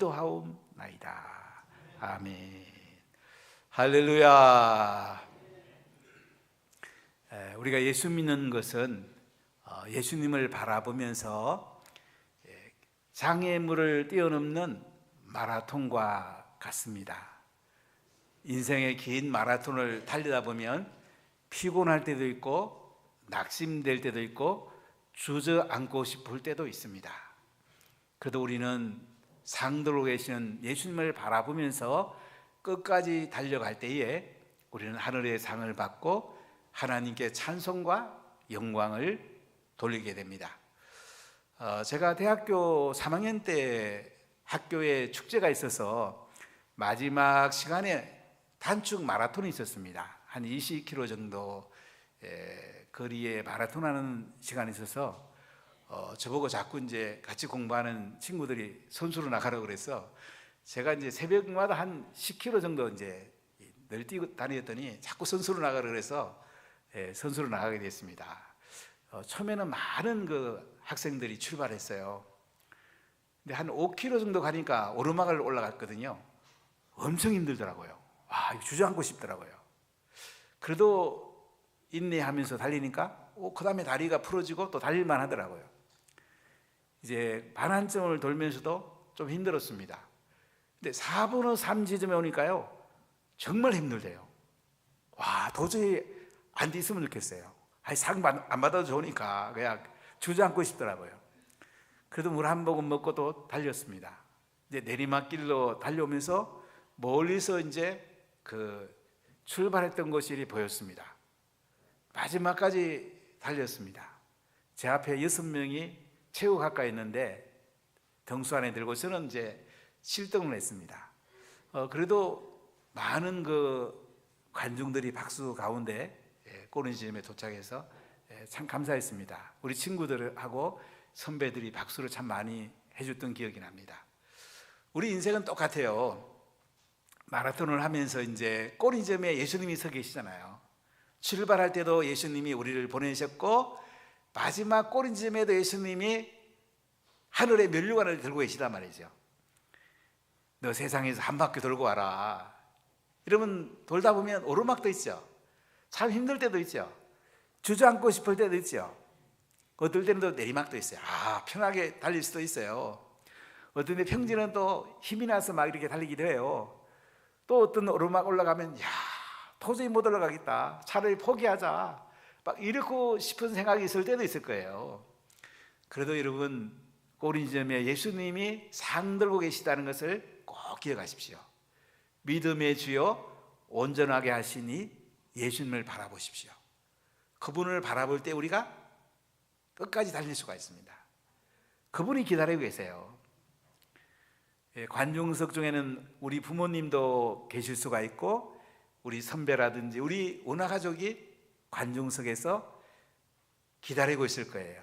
기도하옵나이다. 아멘. 할렐루야. 우리가 예수 믿는 것은 예수님을 바라보면서 장애물을 뛰어넘는 마라톤과 같습니다. 인생의 긴 마라톤을 달리다 보면 피곤할 때도 있고 낙심될 때도 있고 주저앉고 싶을 때도 있습니다. 그래도 우리는 상 들고 계시는 예수님을 바라보면서 끝까지 달려갈 때에 우리는 하늘의 상을 받고 하나님께 찬송과 영광을 돌리게 됩니다. 제가 대학교 3학년 때 학교에 축제가 있어서 마지막 시간에 단축 마라톤이 있었습니다. 한 20km 정도 거리에 마라톤하는 시간이 있어서 저보고 자꾸 이제 같이 공부하는 친구들이 선수로 나가라고 그래서 제가 이제 새벽마다 한 10km 정도 이제 늘 뛰고 다녔더니 자꾸 선수로 나가라 그래서 선수로 나가게 됐습니다. 처음에는 많은 그 학생들이 출발했어요. 근데 한 5km 정도 가니까 오르막을 올라갔거든요. 엄청 힘들더라고요. 와, 이거 주저앉고 싶더라고요. 그래도 인내하면서 달리니까 그 다음에 다리가 풀어지고 또 달릴만 하더라고요. 이제 반환점을 돌면서도 좀 힘들었습니다. 근데 4분 후 3 지점에 오니까요 정말 힘들대요. 와, 도저히 안 뛰었으면 좋겠어요. 상 안 받아도 좋으니까 그냥 주저앉고 싶더라고요. 그래도 물 한 모금 먹고 또 달렸습니다. 이제 내리막길로 달려오면서 멀리서 이제 그 출발했던 곳이 보였습니다. 마지막까지 달렸습니다. 제 앞에 6명이 최고 가까이 있는데 등수 안에 들고서는 이제 7등을 했습니다. 그래도 많은 그 관중들이 박수 가운데 꼬린 지점에 도착해서 참 감사했습니다. 우리 친구들하고 선배들이 박수를 참 많이 해줬던 기억이 납니다. 우리 인생은 똑같아요. 마라톤을 하면서 이제 꼬리점에 예수님이 서 계시잖아요. 출발할 때도 예수님이 우리를 보내셨고 마지막 꼬리점에도 예수님이 하늘의 면류관을 들고 계시단 말이죠. 너 세상에서 한 바퀴 돌고 와라. 이러면 돌다 보면 오르막도 있죠. 참 힘들 때도 있죠. 주저앉고 싶을 때도 있죠. 어떨 때는 또 내리막도 있어요. 편하게 달릴 수도 있어요. 어떤 때 평지는 또 힘이 나서 막 이렇게 달리기도 해요. 또 어떤 오르막 올라가면 도저히 못 올라가겠다, 차라리 포기하자, 막 이러고 싶은 생각이 있을 때도 있을 거예요. 그래도 여러분, 꼬리 지점에 예수님이 상 들고 계시다는 것을 꼭 기억하십시오. 믿음의 주요 온전하게 하시니 예수님을 바라보십시오. 그분을 바라볼 때 우리가 끝까지 달릴 수가 있습니다. 그분이 기다리고 계세요. 관중석 중에는 우리 부모님도 계실 수가 있고 우리 선배라든지 우리 원화가족이 관중석에서 기다리고 있을 거예요.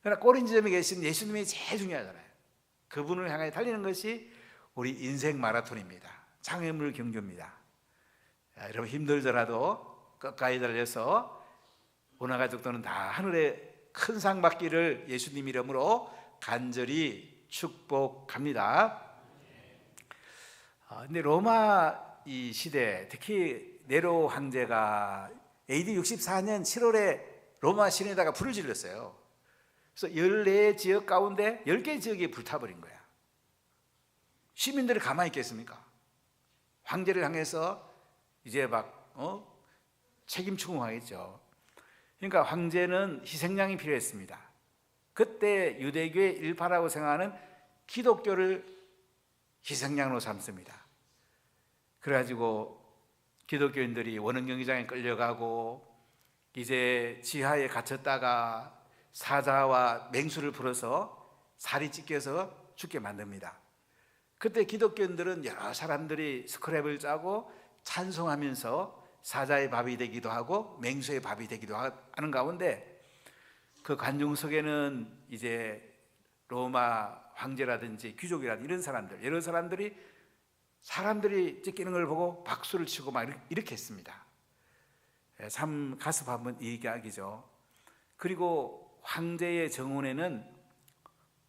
그러나 꼬린 지점에 계신 예수님이 제일 중요하잖아요. 그분을 향해 달리는 것이 우리 인생 마라톤입니다. 장애물 경주입니다. 여러분, 힘들더라도 끝까지 달려서 원화가족들은 다 하늘의 큰 상 받기를 예수님 이름으로 간절히 축복합니다. 근데 로마 이 시대, 특히 네로 황제가 AD 64년 7월에 로마 시내에다가 불을 질렀어요. 그래서 14지역 가운데 10개 지역이 불타버린 거야. 시민들이 가만히 있겠습니까? 황제를 향해서 이제 막 책임 추궁하겠죠. 그러니까 황제는 희생양이 필요했습니다. 그때 유대교의 일파라고 생각하는 기독교를 희생양으로 삼습니다. 그래가지고 기독교인들이 원흥 경기장에 끌려가고 이제 지하에 갇혔다가 사자와 맹수를 풀어서 살이 찢겨서 죽게 만듭니다. 그때 기독교인들은 여러 사람들이 스크랩을 짜고 찬송하면서 사자의 밥이 되기도 하고 맹수의 밥이 되기도 하는 가운데 그 관중석에는 이제 로마 황제라든지 귀족이라든지 이런 사람들, 여러 사람들이 찢기는 걸 보고 박수를 치고 막 이렇게 했습니다. 참 가슴 아픈 이야기죠. 그리고 황제의 정원에는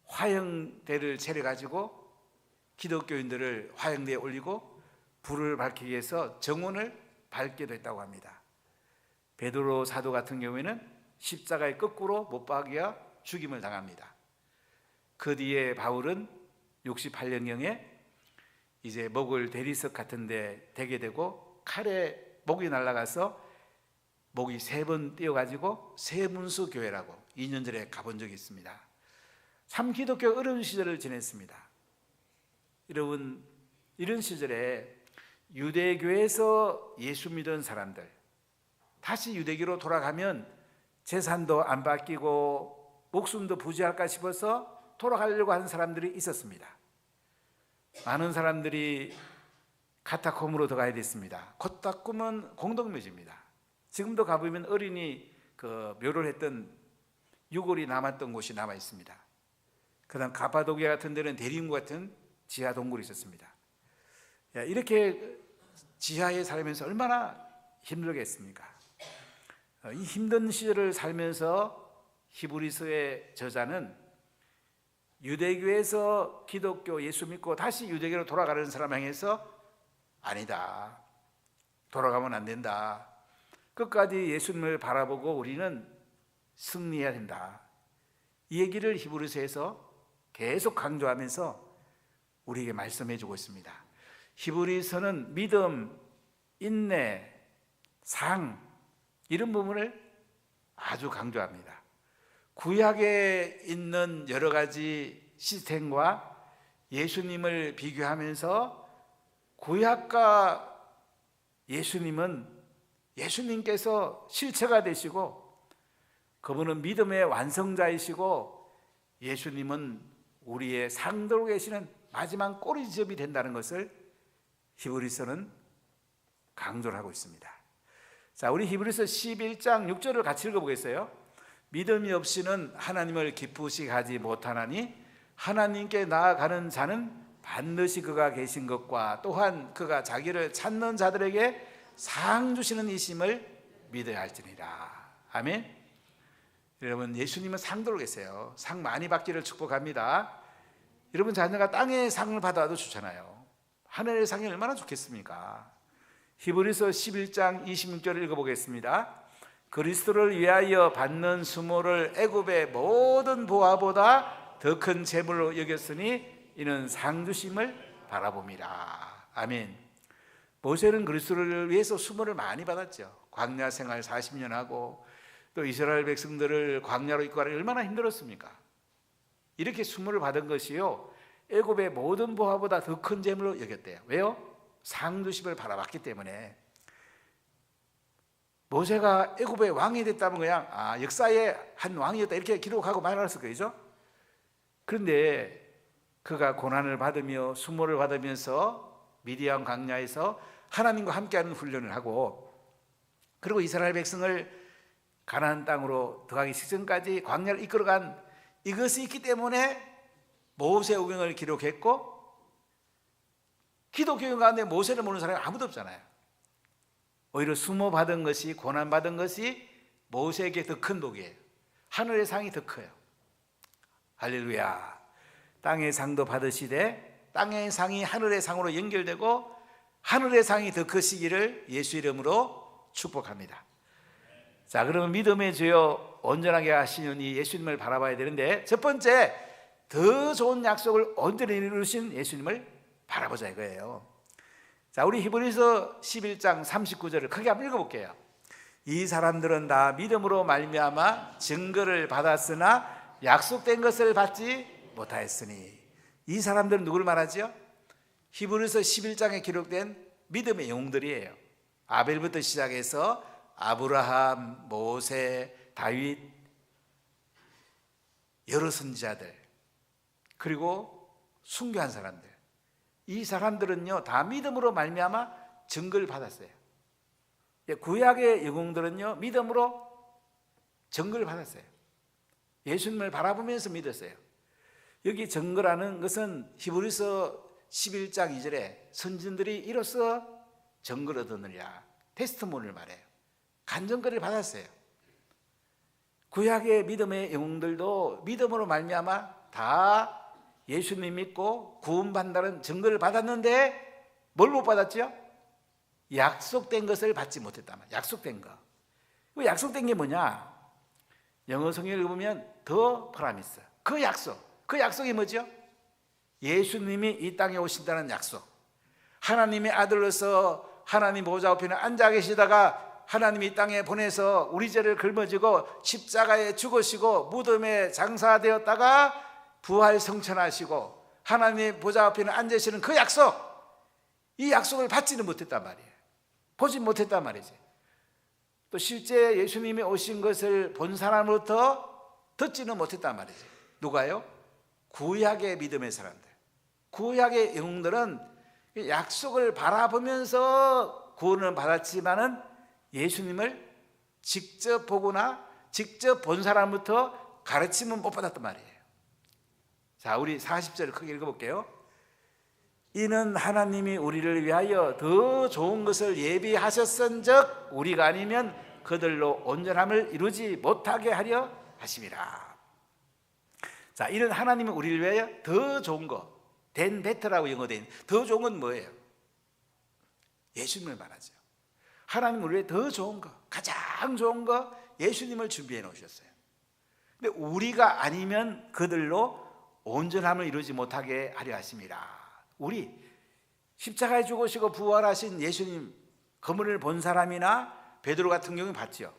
화형대를 차려가지고 기독교인들을 화형대에 올리고 불을 밝히기 위해서 정원을 밟게 됐다고 합니다. 베드로 사도 같은 경우에는 십자가에 거꾸로 못 박여 죽임을 당합니다. 그 뒤에 바울은 68년경에 이제 목을 대리석 같은 데 대게 되고 칼에 목이 날아가서 목이 3번 띄어가지고 세문수 교회라고 2년 전에 가본 적이 있습니다. 참 기독교 어려운 시절을 지냈습니다. 여러분, 이런 시절에 유대교에서 예수 믿은 사람들, 다시 유대교로 돌아가면 재산도 안 바뀌고 목숨도 부지할까 싶어서 돌아가려고 하는 사람들이 있었습니다. 많은 사람들이 카타콤으로 들어가야 됐습니다. 카타콤은 공동묘지입니다. 지금도 가보면 어린이 묘를 했던 유골이 남았던 곳이 남아 있습니다. 그 다음 가파도기아 같은 데는 대림구 같은 지하 동굴이 있었습니다. 이렇게 지하에 살면서 얼마나 힘들겠습니까? 이 힘든 시절을 살면서 히브리서의 저자는 유대교에서 기독교 예수 믿고 다시 유대교로 돌아가는 사람 향해서 아니다, 돌아가면 안 된다, 끝까지 예수님을 바라보고 우리는 승리해야 된다, 이 얘기를 히브리서에서 계속 강조하면서 우리에게 말씀해 주고 있습니다. 히브리서는 믿음, 인내, 상, 이런 부분을 아주 강조합니다. 구약에 있는 여러 가지 시스템과 예수님을 비교하면서 구약과 예수님께서 실체가 되시고 그분은 믿음의 완성자이시고 예수님은 우리의 상도로 계시는 마지막 꼬리지점이 된다는 것을 히브리서는 강조를 하고 있습니다. 자, 우리 히브리서 11장 6절을 같이 읽어보겠어요. 믿음이 없이는 하나님을 기쁘시게 하지 못하나니 하나님께 나아가는 자는 반드시 그가 계신 것과 또한 그가 자기를 찾는 자들에게 상 주시는 이심을 믿어야 할지니라. 아멘. 여러분, 예수님은 상도로 계세요. 상 많이 받기를 축복합니다. 여러분 자녀가 땅의 상을 받아도 좋잖아요. 하늘의 상이 얼마나 좋겠습니까? 히브리서 11장 26절을 읽어보겠습니다. 그리스도를 위하여 받는 수모를 애굽의 모든 보화보다 더 큰 재물로 여겼으니 이는 상 주심을 바라봅니다. 아멘. 모세는 그리스도를 위해서 수모를 많이 받았죠. 광야 생활 40년 하고 또 이스라엘 백성들을 광야로 이끌어가기 얼마나 힘들었습니까? 이렇게 수모를 받은 것이요, 애굽의 모든 보화보다 더 큰 재물로 여겼대요. 왜요? 상 주심을 바라봤기 때문에. 모세가 애굽의 왕이 됐다면 그냥 역사의 한 왕이었다 이렇게 기록하고 말았을 거죠. 그런데 그가 고난을 받으며 수모를 받으면서 미디안 광야에서 하나님과 함께하는 훈련을 하고, 그리고 이스라엘 백성을 가나안 땅으로 들어가기 직전까지 광야를 이끌어간 이것이 있기 때문에 모세오경을 기록했고, 기독교 가운데 모세를 모르는 사람이 아무도 없잖아요. 오히려 수모 받은 것이, 고난 받은 것이 모세에게 더 큰 복이에요. 하늘의 상이 더 커요. 할렐루야. 땅의 상도 받으시되 땅의 상이 하늘의 상으로 연결되고 하늘의 상이 더 크시기를 예수 이름으로 축복합니다. 자, 그러면 믿음의 주여 온전하게 하시는 이 예수님을 바라봐야 되는데, 첫 번째, 더 좋은 약속을 온전히 이루신 예수님을 바라보자 이거예요. 자, 우리 히브리서 11장 39절을 크게 한번 읽어볼게요. 이 사람들은 다 믿음으로 말미암아 증거를 받았으나 약속된 것을 받지 못하였으니. 이 사람들은 누구를 말하죠? 히브리서 11장에 기록된 믿음의 영웅들이에요. 아벨부터 시작해서 아브라함, 모세, 다윗, 여러 선지자들, 그리고 순교한 사람들, 이 사람들은요 다 믿음으로 말미암아 증거를 받았어요. 구약의 영웅들은요 믿음으로 증거를 받았어요. 예수님을 바라보면서 믿었어요. 여기 증거라는 것은 히브리서 11장 2절에 선진들이 이로써 증거를 얻느니라, 테스트모니를 말해요. 간증거리를 받았어요. 구약의 믿음의 영웅들도 믿음으로 말미암아 다 예수님 믿고 구원받는다는 증거를 받았는데 뭘 못 받았죠? 약속된 것을 받지 못했단 말이에요. 약속된 거. 그 약속된 게 뭐냐? 영어 성경을 보면 더 프라미스. 그 약속. 그 약속이 뭐죠? 예수님이 이 땅에 오신다는 약속. 하나님의 아들로서 하나님 보좌 우편에 앉아 계시다가 하나님이 이 땅에 보내서 우리 죄를 짊어지고 십자가에 죽으시고 무덤에 장사되었다가 부활 성천하시고 하나님 보좌 앞에는 앉으시는 그 약속, 이 약속을 받지는 못했단 말이에요. 보지 못했단 말이지. 또 실제 예수님이 오신 것을 본 사람으로부터 듣지는 못했단 말이지. 누가요? 구약의 믿음의 사람들, 구약의 영웅들은 약속을 바라보면서 구원을 받았지만은 예수님을 직접 보거나 직접 본 사람부터 가르침은 못 받았단 말이에요. 자, 우리 40절을 크게 읽어볼게요. 이는 하나님이 우리를 위하여 더 좋은 것을 예비하셨은즉 우리가 아니면 그들로 온전함을 이루지 못하게 하려 하심이라. 자, 이는 하나님이 우리를 위하여 더 좋은 거, 된 베터라고 영어된 더 좋은 건 뭐예요? 예수님을 말하죠. 하나님 우리를 위해 더 좋은 거, 가장 좋은 거 예수님을 준비해 놓으셨어요. 근데 우리가 아니면 그들로 온전함을 이루지 못하게 하려 하심이라. 우리 십자가에 죽으시고 부활하신 예수님 그분을 본 사람이나 베드로 같은 경우는 봤죠.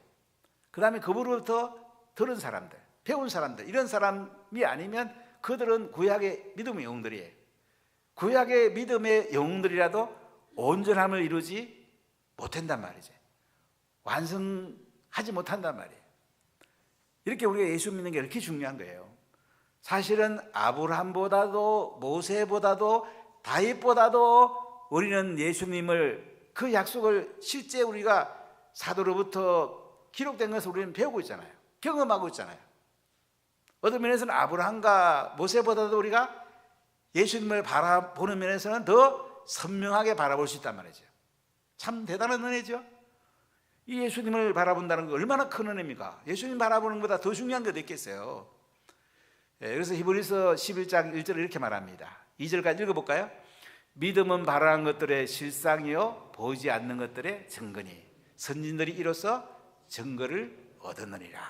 그 다음에 그분으로부터 들은 사람들, 배운 사람들, 이런 사람이 아니면 그들은 구약의 믿음의 영웅들이에요. 구약의 믿음의 영웅들이라도 온전함을 이루지 못한단 말이죠. 완성하지 못한단 말이에요. 이렇게 우리가 예수 믿는 게 이렇게 중요한 거예요. 사실은 아브라함보다도 모세보다도 다윗보다도 우리는 예수님을, 그 약속을 실제 우리가 사도로부터 기록된 것을 우리는 배우고 있잖아요. 경험하고 있잖아요. 어떤 면에서는 아브라함과 모세보다도 우리가 예수님을 바라보는 면에서는 더 선명하게 바라볼 수 있단 말이죠. 참 대단한 은혜죠. 이 예수님을 바라본다는 거 얼마나 큰 은혜입니까? 예수님 바라보는 것보다 더 중요한 게 있겠어요. 그래서 히브리서 11장 1절을 이렇게 말합니다. 2절까지 읽어볼까요? 믿음은 바라는 것들의 실상이요 보이지 않는 것들의 증거니 선진들이 이로써 증거를 얻었느니라.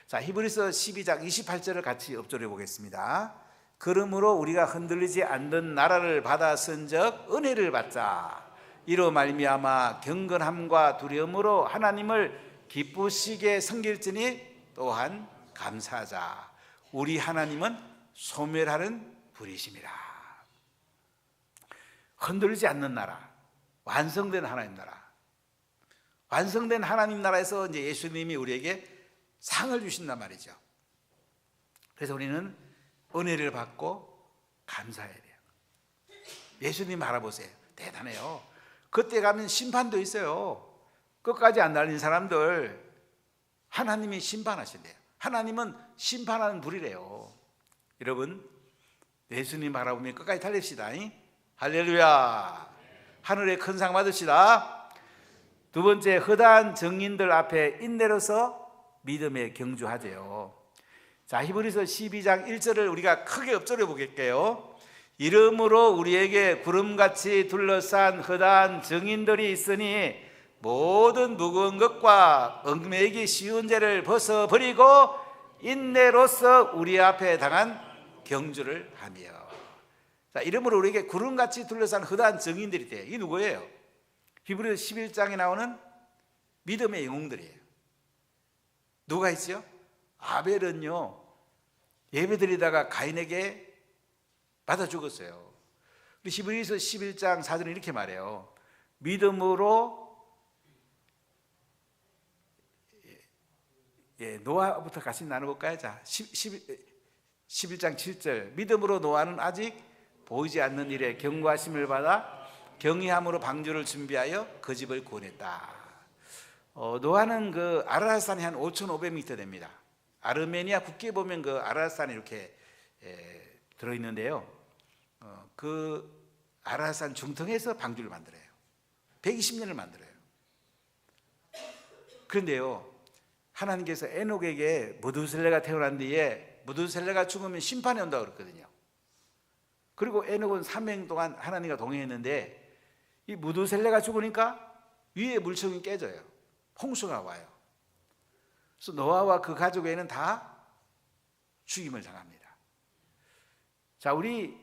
자, 히브리서 12장 28절을 같이 엎조려 보겠습니다. 그러므로 우리가 흔들리지 않는 나라를 받았은즉 은혜를 받자. 이로 말미암아 경건함과 두려움으로 하나님을 기쁘시게 섬길지니 또한 감사하자. 우리 하나님은 소멸하는 불이심이라. 흔들리지 않는 나라, 완성된 하나님 나라. 완성된 하나님 나라에서 이제 예수님이 우리에게 상을 주신단 말이죠. 그래서 우리는 은혜를 받고 감사해야 돼요. 예수님 바라보세요. 대단해요. 그때 가면 심판도 있어요. 끝까지 안 달린 사람들 하나님이 심판하신대요. 하나님은 심판하는 불이래요. 여러분, 예수님 바라보면 끝까지 달립시다. 할렐루야. 하늘의 큰 상 받읍시다. 두 번째, 허다한 정인들 앞에 인내로서 믿음에 경주하세요. 자, 히브리서 12장 1절을 우리가 크게 엎조려 보겠게요. 이러므로 우리에게 구름같이 둘러싼 허다한 정인들이 있으니 모든 무거운 것과 얽매이기 쉬운 죄를 벗어버리고 인내로서 우리 앞에 당한 경주를 하며. 자, 이러므로 우리에게 구름같이 둘러싼 허다한 정인들이 돼요. 이게 누구예요? 히브리서 11장에 나오는 믿음의 영웅들이에요. 누가 있죠? 아벨은요, 예배드리다가 가인에게 받아 죽었어요. 히브리서 11장 4절은 이렇게 말해요. 믿음으로, 노아부터 같이 나눠볼까요? 자, 11장 7절. 믿음으로 노아는 아직 보이지 않는 일에 경고하심을 받아 경외함으로 방주를 준비하여 그 집을 구원했다. 노아는 그 아라рат산이 한 5,500m 됩니다. 아르메니아 국기에 보면 그 아라рат산이 이렇게 들어있는데요. 그 아라рат산 중턱에서 방주를 만들어요. 120년을 만들어요. 그런데요, 하나님께서 에녹에게 무두셀레가 태어난 뒤에 무두셀레가 죽으면 심판이 온다고 그랬거든요. 그리고 에녹은 3년 동안 하나님과 동행했는데 이 무두셀레가 죽으니까 위에 물청이 깨져요. 홍수가 와요. 그래서 노아와 그 가족에는 다 죽임을 당합니다. 자, 우리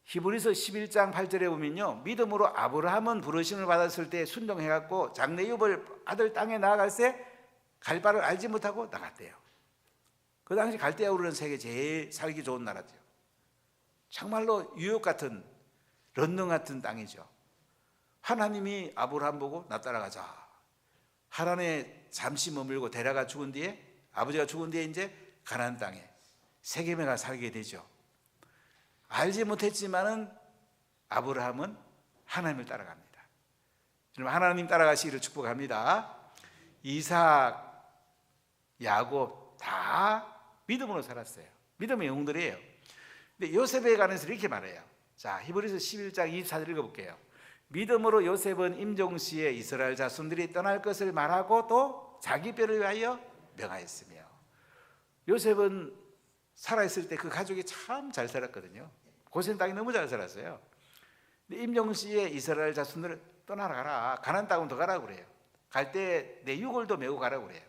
히브리서 11장 8절에 보면요, 믿음으로 아브라함은 부르심을 받았을 때 순종해갖고 장래 유업을 아들 땅에 나아갈 때 갈 바를 알지 못하고 나갔대요. 그 당시 갈대아 우르는 세계 제일 살기 좋은 나라죠. 정말로 유혹 같은, 런던 같은 땅이죠. 하나님이 아브라함 보고 나 따라가자. 하란에 잠시 머물고 데라가 죽은 뒤에, 아버지가 죽은 뒤에 이제 가나안 땅에 세겜에 가 살게 되죠. 알지 못했지만은 아브라함은 하나님을 따라갑니다. 여러분, 하나님 따라가시기를 축복합니다. 이삭, 야곱 다 믿음으로 살았어요. 믿음의 영웅들이에요. 근데 요셉에 관해서 이렇게 말해요. 자, 히브리서 11장 24절 읽어볼게요. 믿음으로 요셉은 임종시에 이스라엘 자손들이 떠날 것을 말하고 또 자기 뼈를 위하여 명하였으며, 요셉은 살아있을 때 그 가족이 참 잘 살았거든요. 고센 땅이 너무 잘 살았어요. 근데 임종시에 이스라엘 자손들을 떠나라 가라, 가나안 땅은 더 가라고 그래요. 갈 때 내 유골도 메고 가라고 그래요.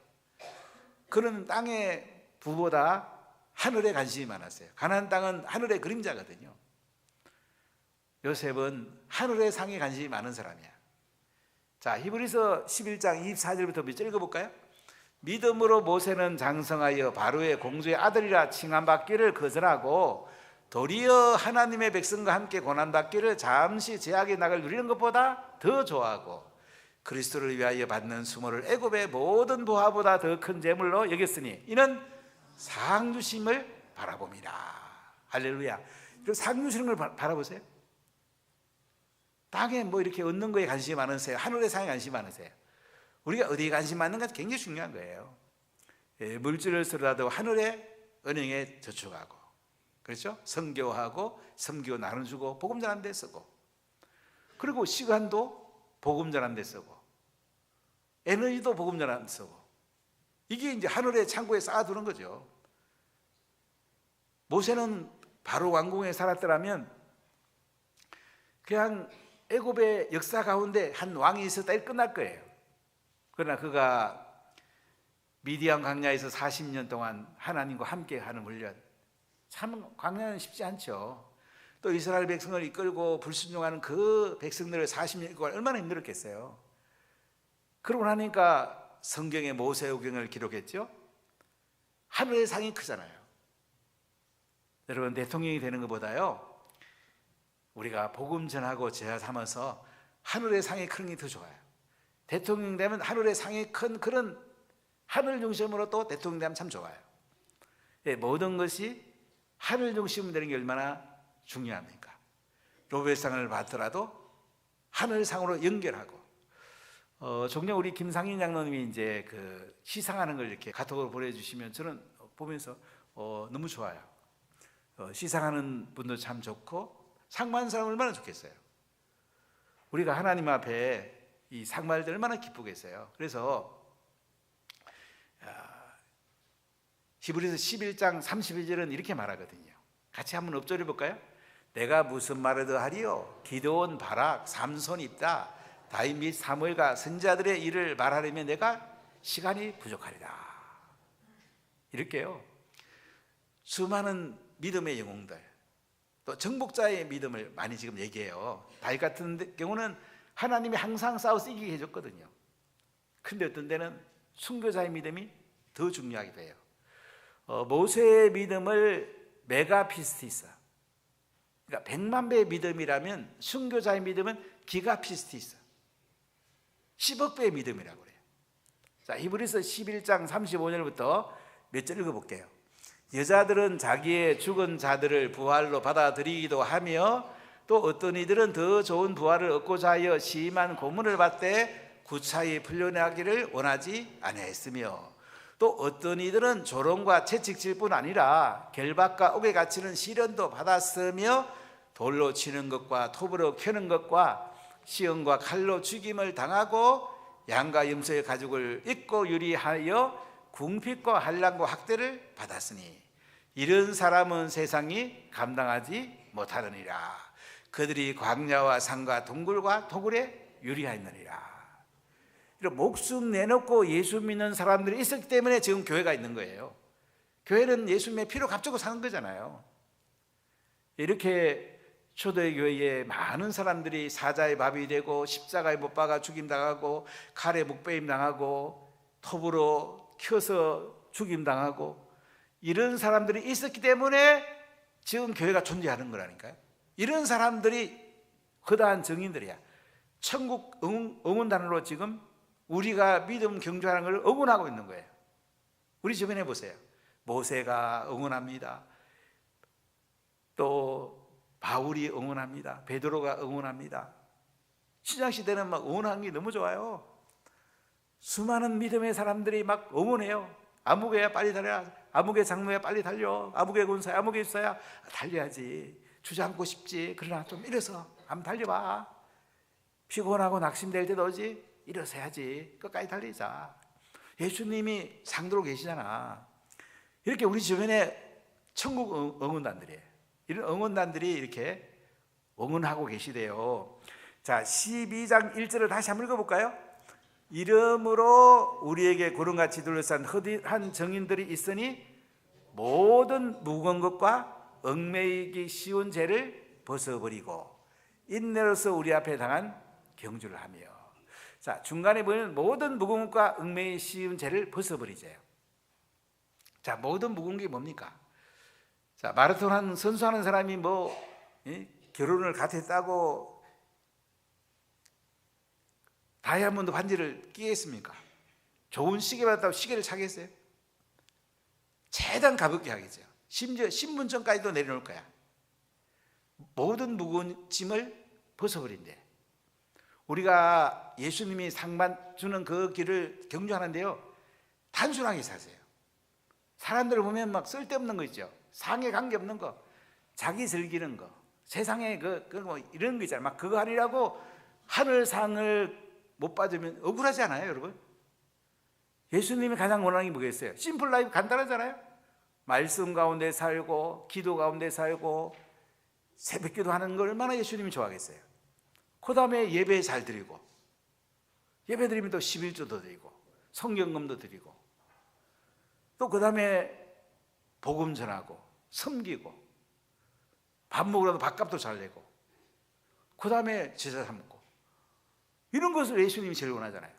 그런 땅의 부보다 하늘에 관심이 많았어요. 가나안 땅은 하늘의 그림자거든요. 요셉은 하늘의 상에 관심이 많은 사람이야. 자, 히브리서 11장 24절부터 몇 절 읽어볼까요? 믿음으로 모세는 장성하여 바로의 공주의 아들이라 칭함받기를 거절하고 도리어 하나님의 백성과 함께 고난받기를 잠시 제약의 낙을 누리는 것보다 더 좋아하고 그리스도를 위하여 받는 수모를 애굽의 모든 보화보다 더 큰 재물로 여겼으니 이는 상 주심을 바라봅니다. 할렐루야. 상 주시는 걸 바라보세요. 땅에 뭐 이렇게 얻는 거에 관심이 많으세요? 하늘의 상에 관심이 많으세요? 우리가 어디에 관심 많는가 굉장히 중요한 거예요. 물질을 쓰더라도 하늘의 은행에 저축하고, 그렇죠? 선교하고 섬기고 나눠주고 복음 전하는 데 쓰고, 그리고 시간도 복음 전하는 데 쓰고, 에너지도 복음 전하는 데 쓰고, 이게 이제 하늘의 창고에 쌓아두는 거죠. 모세는 바로 왕궁에 살았더라면 그냥 애굽의 역사 가운데 한 왕이 있었다 일 끝날 거예요. 그러나 그가 미디안 광야에서 40년 동안 하나님과 함께 하는 훈련, 참 광야는 쉽지 않죠. 또 이스라엘 백성을 이끌고 불순종하는 그 백성들을 40년 이끌고 얼마나 힘들었겠어요. 그러고 나니까 성경에 모세오경을 기록했죠. 하늘의 상이 크잖아요. 여러분, 대통령이 되는 것보다요, 우리가 복음 전하고 제자 삼아서 하늘의 상이 크는 게 더 좋아요. 대통령 되면 하늘의 상이 큰 그런 하늘 중심으로 또 대통령 되면 참 좋아요. 모든 것이 하늘 중심으로 되는 게 얼마나 중요합니까? 노벨상을 받더라도 하늘상으로 연결하고, 종종 우리 김상인 장로님이 이제 그 시상하는 걸 이렇게 카톡으로 보내주시면 저는 보면서 너무 좋아요. 시상하는 분도 참 좋고 상 받는 사람 얼마나 좋겠어요. 우리가 하나님 앞에 이 상 받을 때 얼마나 기쁘겠어요. 그래서 히브리서 11장 32절은 이렇게 말하거든요. 같이 한번 읊조려 볼까요? 내가 무슨 말을 더 하리요? 기드온, 바락, 삼손 있다. 다윗 및 사무엘과 선지자들의 일을 말하려면 내가 시간이 부족하리라. 이렇게요. 수많은 믿음의 영웅들, 또 정복자의 믿음을 많이 지금 얘기해요. 다윗 같은 경우는 하나님이 항상 싸워서 이기게 해줬거든요. 그런데 어떤 데는 순교자의 믿음이 더 중요하기도 해요. 모세의 믿음을 메가피스티사, 그러니까 100만 배의 믿음이라면 순교자의 믿음은 기가피스티사, 10억 배의 믿음이라고 그래요. 자, 히브리서 11장 35절부터 몇 절 읽어볼게요. 여자들은 자기의 죽은 자들을 부활로 받아들이기도 하며 또 어떤 이들은 더 좋은 부활을 얻고자 하여 심한 고문을 받되 구차히 풀려나기를 원하지 아니하였으며 또 어떤 이들은 조롱과 채찍질 뿐 아니라 결박과 옥에 갇히는 시련도 받았으며 돌로 치는 것과 톱으로 켜는 것과 시험과 칼로 죽임을 당하고 양과 염소의 가죽을 입고 유리하여 궁핍과 한란과 학대를 받았으니 이런 사람은 세상이 감당하지 못하느니라. 그들이 광야와 산과 동굴과 도굴에 유리하였느니라. 이런 목숨 내놓고 예수 믿는 사람들이 있었기 때문에 지금 교회가 있는 거예요. 교회는 예수님의 피로 값주고 사는 거잖아요. 이렇게 초대 교회에 많은 사람들이 사자의 밥이 되고 십자가에 못 박아 죽임당하고 칼에 목베임 당하고 톱으로 켜서 죽임당하고 이런 사람들이 있었기 때문에 지금 교회가 존재하는 거라니까요. 이런 사람들이 허다한 증인들이야. 천국 응원단으로 지금 우리가 믿음 경주하는 걸 응원하고 있는 거예요. 우리 주변에 보세요. 모세가 응원합니다. 또 바울이 응원합니다. 베드로가 응원합니다. 신약시대는 막 응원하는 게 너무 좋아요. 수많은 믿음의 사람들이 막 응원해요. 아무개야 빨리 달려. 아무개 장로야 빨리 달려. 아무개 군사야 아무개 입사야 달려야지. 주저앉고 싶지. 그러나 좀 일어서 한번 달려봐. 피곤하고 낙심될 때도 오지. 일어서야지. 끝까지 달리자. 예수님이 상도로 계시잖아. 이렇게 우리 주변에 천국 응원단들이에요. 이런 응원단들이 이렇게 응원하고 계시대요. 자, 12장 1절을 다시 한번 읽어볼까요? 이름으로 우리에게 구름같이 둘러싼 허디한 정인들이 있으니 모든 무거운 것과 얽매이기 쉬운 죄를 벗어버리고 인내로서 우리 앞에 당한 경주를 하며. 자, 중간에 보면 모든 무거운 것과 얽매이기 쉬운 죄를 벗어버리세요. 자, 모든 무거운 게 뭡니까? 자, 마라톤 한 선수하는 사람이 결혼을 갓 했다고 다이아몬드 반지를 끼겠습니까? 좋은 시계 받았다고 시계를 차겠어요? 최대한 가볍게 하겠죠. 심지어 신분증까지도 내려놓을 거야. 모든 무거운 짐을 벗어버린대. 우리가 예수님이 상만 주는 그 길을 경주하는데요, 단순하게 사세요. 사람들을 보면 막 쓸데없는 거 있죠. 상에 관계없는 거, 자기 즐기는 거, 세상에 이런 거 있잖아요. 막 그거 하리라고 하늘상을 못 받으면 억울하지 않아요, 여러분? 예수님이 가장 원하는 게 뭐겠어요? 심플 라이프 간단하잖아요. 말씀 가운데 살고 기도 가운데 살고 새벽 기도하는 걸 얼마나 예수님이 좋아하겠어요? 그 다음에 예배 잘 드리고, 예배 드리면 또 11조도 드리고 성경금도 드리고, 또 그 다음에 복음 전하고 섬기고 밥 먹으라도 밥값도 잘 내고 그 다음에 제사 삼고, 이런 것을 예수님이 제일 원하잖아요.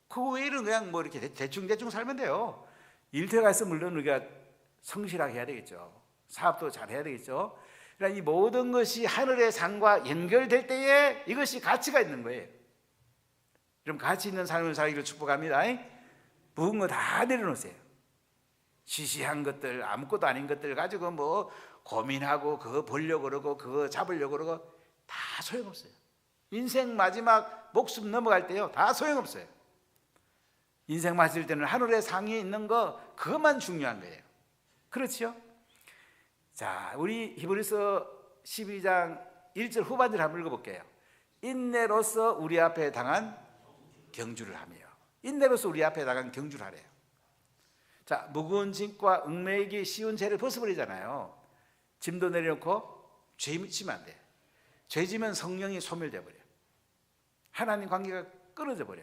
그 외에는 그냥 이렇게 대충 살면 돼요. 일터에 가서 물론 우리가 성실하게 해야 되겠죠. 사업도 잘 해야 되겠죠. 그러니까 이 모든 것이 하늘의 상과 연결될 때에 이것이 가치가 있는 거예요. 그럼 가치 있는 삶을 살기를 축복합니다. 무거운 거 다 내려놓으세요. 시시한 것들, 아무것도 아닌 것들 가지고 고민하고 그거 보려고 그러고 그거 잡으려고 그러고 다 소용없어요. 인생 마지막 목숨 넘어갈 때요, 다 소용없어요. 인생 마칠 때는 하늘의 상에 있는 거, 그것만 중요한 거예요. 그렇죠? 자, 우리 히브리서 12장 1절 후반절 한번 읽어볼게요. 인내로서 우리 앞에 당한 경주를 하며. 인내로서 우리 앞에 당한 경주를 하래요. 자, 무거운 짐과 얽매이기 쉬운 죄를 벗어버리잖아요. 짐도 내려놓고 죄 지면 안 돼. 죄 지면 성령이 소멸돼 버려. 하나님 관계가 끊어져 버려.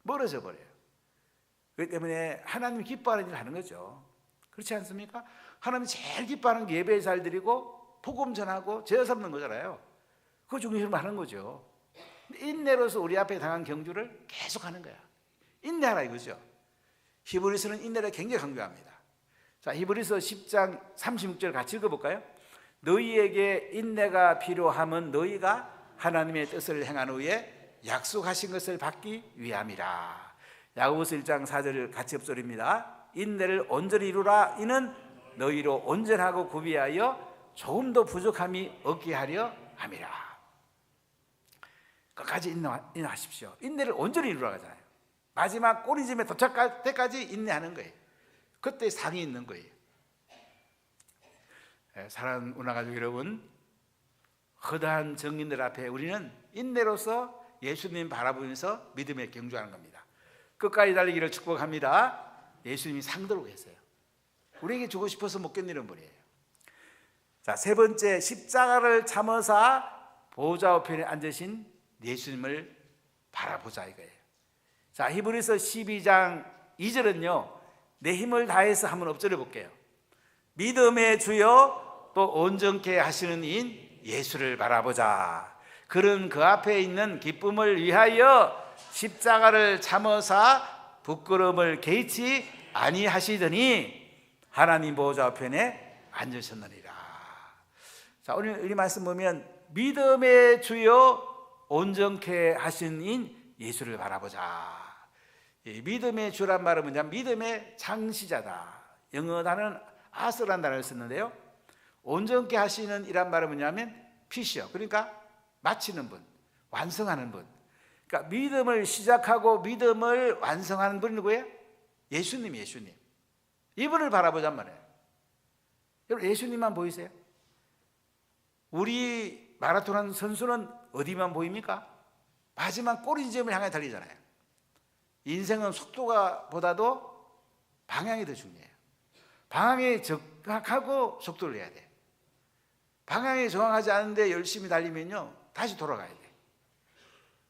멀어져 버려요. 그렇기 때문에 하나님이 기뻐하는 일을 하는 거죠. 그렇지 않습니까? 하나님이 제일 기뻐하는 게 예배 잘 드리고 복음 전하고 죄 삼는 거잖아요. 그거 중심으로 하는 거죠. 인내로서 우리 앞에 당한 경주를 계속 하는 거야. 인내하라 이거죠. 히브리서는 인내를 굉장히 강조합니다. 자, 히브리서 10장 36절 같이 읽어볼까요? 너희에게 인내가 필요함은 너희가 하나님의 뜻을 행한 후에 약속하신 것을 받기 위함이라. 야고보서 1장 4절을 같이 읊조립니다. 인내를 온전히 이루라. 이는 너희로 온전하고 구비하여 조금도 부족함이 없게 하려 함이라. 끝까지 인내하십시오. 인내를 온전히 이루라 하잖아요. 마지막 꼬리짐에 도착할 때까지 인내하는 거예요. 그때 상이 있는 거예요. 사랑하는 운하가족 여러분, 허다한 정인들 앞에 우리는 인내로서 예수님 바라보면서 믿음에 경주하는 겁니다. 끝까지 달리기를 축복합니다. 예수님이 상도록 했어요. 우리에게 주고 싶어서 못 견디는 분이에요. 자, 세 번째, 십자가를 참으사 보좌 우편에 앉으신 예수님을 바라보자 이거예요. 자, 히브리서 12장 2절은요, 내 힘을 다해서 한번 엎드려 볼게요. 믿음의 주여 또 온전케 하시는 인 예수를 바라보자. 그는 그 앞에 있는 기쁨을 위하여 십자가를 참으사 부끄러움을 개의치 아니하시더니 하나님 보좌 우편에 앉으셨느니라. 자, 오늘 이 말씀 보면 믿음의 주여 온전케 하신 인 예수를 바라보자. 믿음의 주란 말은 뭐냐? 믿음의 창시자다. 영어 단어는 아스라는 단어를 썼는데요, 온전케 하시는 이란 말은 뭐냐면 피셔, 그러니까 마치는 분, 완성하는 분. 그러니까 믿음을 시작하고 믿음을 완성하는 분이 누구예요? 예수님. 이분을 바라보잔 말이에요. 여러분, 예수님만 보이세요? 우리 마라톤 하는 선수는 어디만 보입니까? 마지막 꼬리 지점을 향해 달리잖아요. 인생은 속도가 보다도 방향이 더 중요해요. 방향에 적합하고 속도를 내야 돼요. 방향이 정확하지 않은데 열심히 달리면요, 다시 돌아가야 돼요.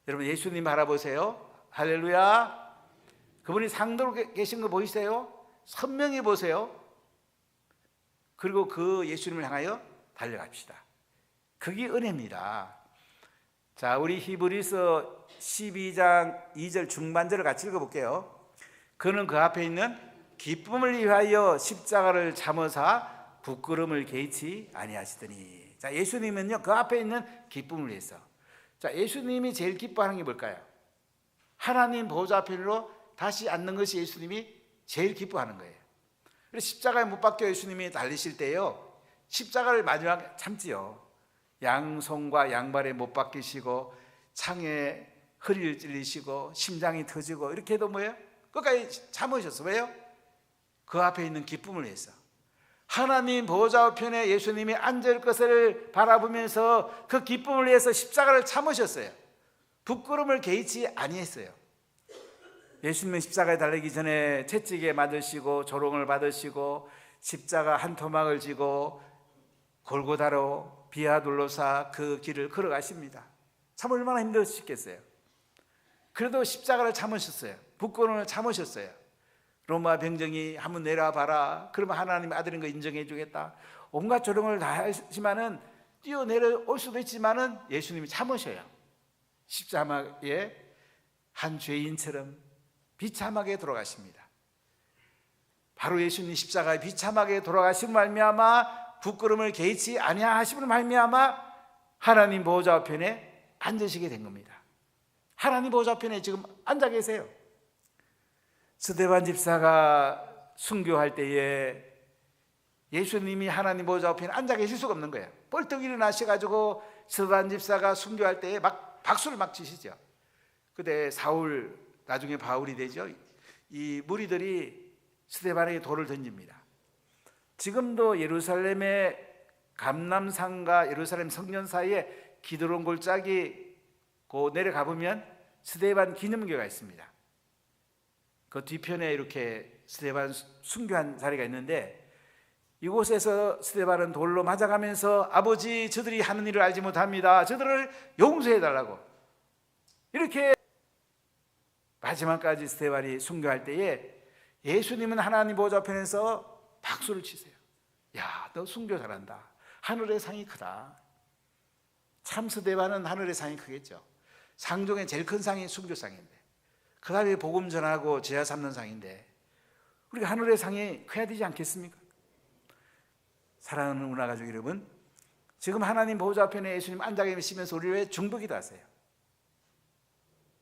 여러분, 예수님 바라보세요. 할렐루야. 그분이 상도로 계신 거 보이세요? 선명히 보세요. 그리고 그 예수님을 향하여 달려갑시다. 그게 은혜입니다. 자, 우리 히브리서 12장 2절 중반절을 같이 읽어볼게요. 그는 그 앞에 있는 기쁨을 위하여 십자가를 참으사 부끄러움을 개의치 아니하시더니. 자, 예수님은요, 그 앞에 있는 기쁨을 위해서. 자, 예수님이 제일 기뻐하는 게 뭘까요? 하나님 보좌 앞으로 다시 앉는 것이 예수님이 제일 기뻐하는 거예요. 그래서 십자가에 못 박혀 예수님이 달리실 때요, 십자가를 마지막에 참지요. 양손과 양발에 못 박히시고 창에 허리를 찔리시고 심장이 터지고 이렇게 해도 뭐예요? 끝까지 참으셨어. 왜요? 그 앞에 있는 기쁨을 위해서. 하나님 보좌 우편에 예수님이 앉을 것을 바라보면서 그 기쁨을 위해서 십자가를 참으셨어요. 부끄러움을 개의치 아니했어요. 예수님은 십자가에 달리기 전에 채찍에 맞으시고 조롱을 받으시고 십자가 한 토막을 지고 골고다로 비아 둘러사 그 길을 걸어가십니다. 참 얼마나 힘드셨겠어요. 그래도 십자가를 참으셨어요. 부끄러움을 참으셨어요. 로마 병정이 한번 내려와 봐라, 그러면 하나님의 아들인 거 인정해 주겠다. 온갖 조롱을 다 하시면은 뛰어내려올 수도 있지만은 예수님이 참으셔요. 십자가에 한 죄인처럼 비참하게 돌아가십니다. 바로 예수님 십자가에 비참하게 돌아가신 말미암아 부끄러움을 개의치 아니하심으로 말미암아 하나님 보좌 우편에 앉으시게 된 겁니다. 하나님 보좌 우편에 지금 앉아 계세요. 스데반 집사가 순교할 때에 예수님이 하나님 보좌 우편에 앉아 계실 수가 없는 거예요. 벌떡 일어나셔가지고 스데반 집사가 순교할 때에 막 박수를 막 치시죠. 그때 사울, 나중에 바울이 되죠. 이 무리들이 스데반에게 돌을 던집니다. 지금도 예루살렘의 감람산과 예루살렘 성전 사이에 기드론 골짜기 내려가 보면 스데반 기념교가 있습니다. 그 뒤편에 이렇게 스데반 순교한 자리가 있는데, 이곳에서 스데반은 돌로 맞아가면서 아버지, 저들이 하는 일을 알지 못합니다. 저들을 용서해 달라고 이렇게 마지막까지 스데반이 순교할 때에 예수님은 하나님 보좌 편에서 박수를 치세요. 야, 너 순교 잘한다. 하늘의 상이 크다. 참 스데반은 하늘의 상이 크겠죠. 상 중에 제일 큰 상이 순교상인데, 그 다음에 복음 전하고 제자 삼는 상인데 우리가 하늘의 상이 커야 되지 않겠습니까? 사랑하는 문화 가족 여러분, 지금 하나님 보좌 편에 예수님 앉아 계시면서 우리를 왜 중보기도 하세요?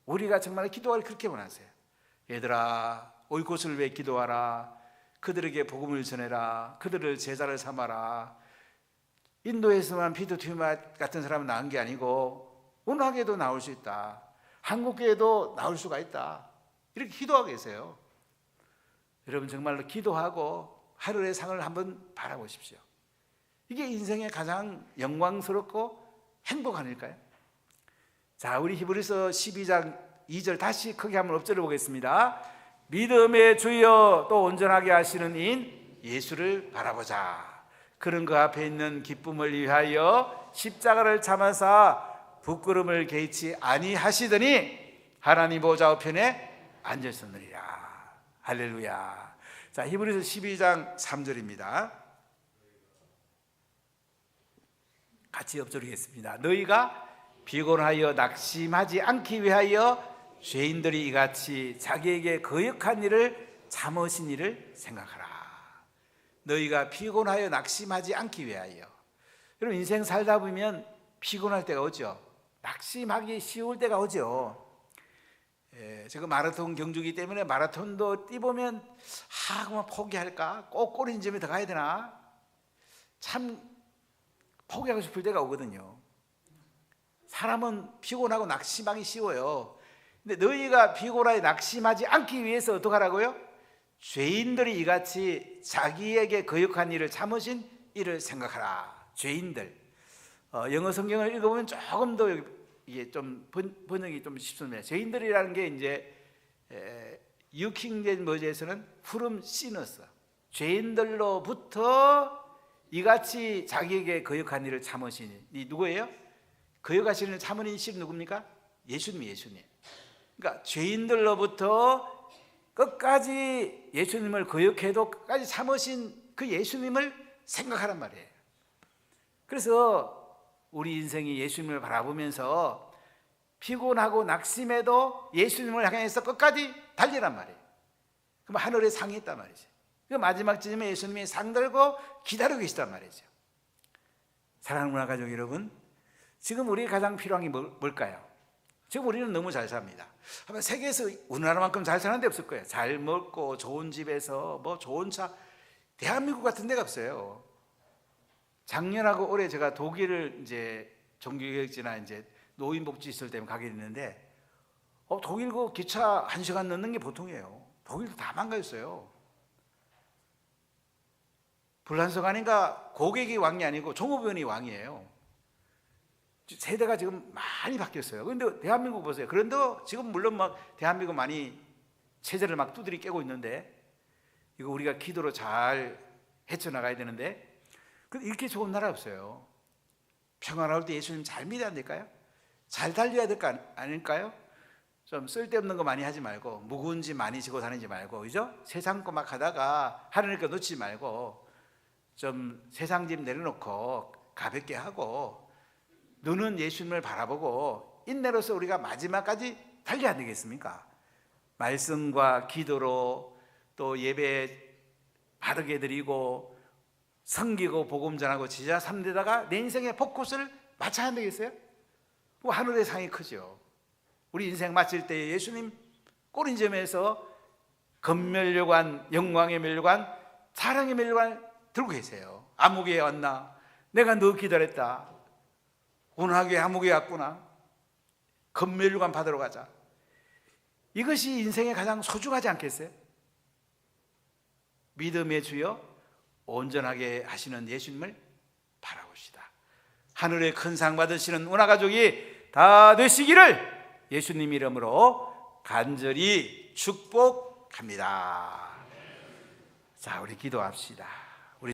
우리가 정말 기도를 그렇게 원하세요. 얘들아, 올 곳을 위해 기도하라. 그들에게 복음을 전해라. 그들을 제자를 삼아라. 인도에서만 피터 튜마 같은 사람은 나온 게 아니고 운하계도 나올 수 있다. 한국교회도 나올 수가 있다. 이렇게 기도하고 계세요. 여러분, 정말로 기도하고 하늘의 상을 한번 바라보십시오. 이게 인생의 가장 영광스럽고 행복 아닐까요? 자, 우리 히브리서 12장 2절 다시 크게 한번 엎드려 보겠습니다. 믿음의 주여 또 온전하게 하시는 인 예수를 바라보자. 그런 그 앞에 있는 기쁨을 위하여 십자가를 참아사 부끄러움을 개의치 아니하시더니 하나님 보좌 우편에 앉으셨느니라. 할렐루야. 자, 히브리서 12장 3절입니다. 같이 엎드리겠습니다. 너희가 피곤하여 낙심하지 않기 위하여 죄인들이 이같이 자기에게 거역한 일을 참으신 일을 생각하라. 너희가 피곤하여 낙심하지 않기 위하여. 여러분, 인생 살다 보면 피곤할 때가 오죠. 낙심하기 쉬울 때가 오죠. 제가 마라톤 경주기 때문에 마라톤도 뛰보면 그만 포기할까? 꼭 꼬린점에 더 가야 되나? 참 포기하고 싶을 때가 오거든요. 사람은 피곤하고 낙심하기 쉬워요. 근데 너희가 피곤하여 낙심하지 않기 위해서 어떻게 하라고요? 죄인들이 이같이 자기에게 거역한 일을 참으신 일을 생각하라. 죄인들. 영어 성경을 읽어보면 조금 더 이게 좀 번역이 좀 쉽습니다. 죄인들이라는 게 이제 뉴킹제임스 버전에서는 from sinners, 죄인들로부터 이같이 자기에게 거역한 일을 참으신 이 누구예요? 거역하시는 참으신 신 누굽니까? 예수님. 그러니까 죄인들로부터 끝까지 예수님을 거역해도 끝까지 참으신 그 예수님을 생각하란 말이에요. 그래서 우리 인생이 예수님을 바라보면서 피곤하고 낙심해도 예수님을 향해서 끝까지 달리란 말이에요. 그럼 하늘에 상이 있단 말이죠. 그 마지막 지점에 예수님이 상 들고 기다리고 계시단 말이죠. 사랑하는 문화가족 여러분, 지금 우리가 가장 필요한 게 뭘까요? 지금 우리는 너무 잘 삽니다. 아마 세계에서 우리나라만큼 잘 사는 데 없을 거예요. 잘 먹고 좋은 집에서 뭐 좋은 차, 대한민국 같은 데가 없어요. 작년하고 올해 제가 독일을 이제 종교개혁지나 이제 노인복지시설 때문에 가게 됐는데, 독일 그 기차 1시간 넣는 게 보통이에요. 독일도 다 망가졌어요. 불란서 가니까 고객이 왕이 아니고 종업원이 왕이에요. 세대가 지금 많이 바뀌었어요. 그런데 대한민국 보세요. 그런데 지금 물론 막 대한민국 많이 체제를 막 두드리 깨고 있는데, 이거 우리가 기도로 잘 헤쳐나가야 되는데, 이렇게 좋은 나라 없어요. 평안할 때 예수님 잘 믿어야 될까요? 잘 달려야 될 거 아닐까요? 좀 쓸데없는 거 많이 하지 말고, 무거운 짐 많이 지고 다니지 말고, 그죠? 세상 거 막 하다가 하나님 거 놓지 말고, 좀 세상 짐 내려놓고 가볍게 하고, 눈은 예수님을 바라보고 인내로서 우리가 마지막까지 달려야 되겠습니까? 말씀과 기도로 또 예배 바르게 드리고 섬기고 복음 전하고 지자 3대다가 내 인생의 포커스를 맞춰야 안 되겠어요? 뭐 하늘의 상이 크죠. 우리 인생 마칠 때 예수님 꼬린점에서 검면류관, 영광의 면류관, 사랑의 면류관 들고 계세요. 암흑에 왔나? 내가 너 기다렸다. 고난하게 암흑에 왔구나. 검면류관 받으러 가자. 이것이 인생에 가장 소중하지 않겠어요? 믿음의 주여 온전하게 하시는 예수님을 바라봅시다. 하늘의 큰 상 받으시는 운하가족이 다 되시기를 예수님 이름으로 간절히 축복합니다. 자, 우리 기도합시다.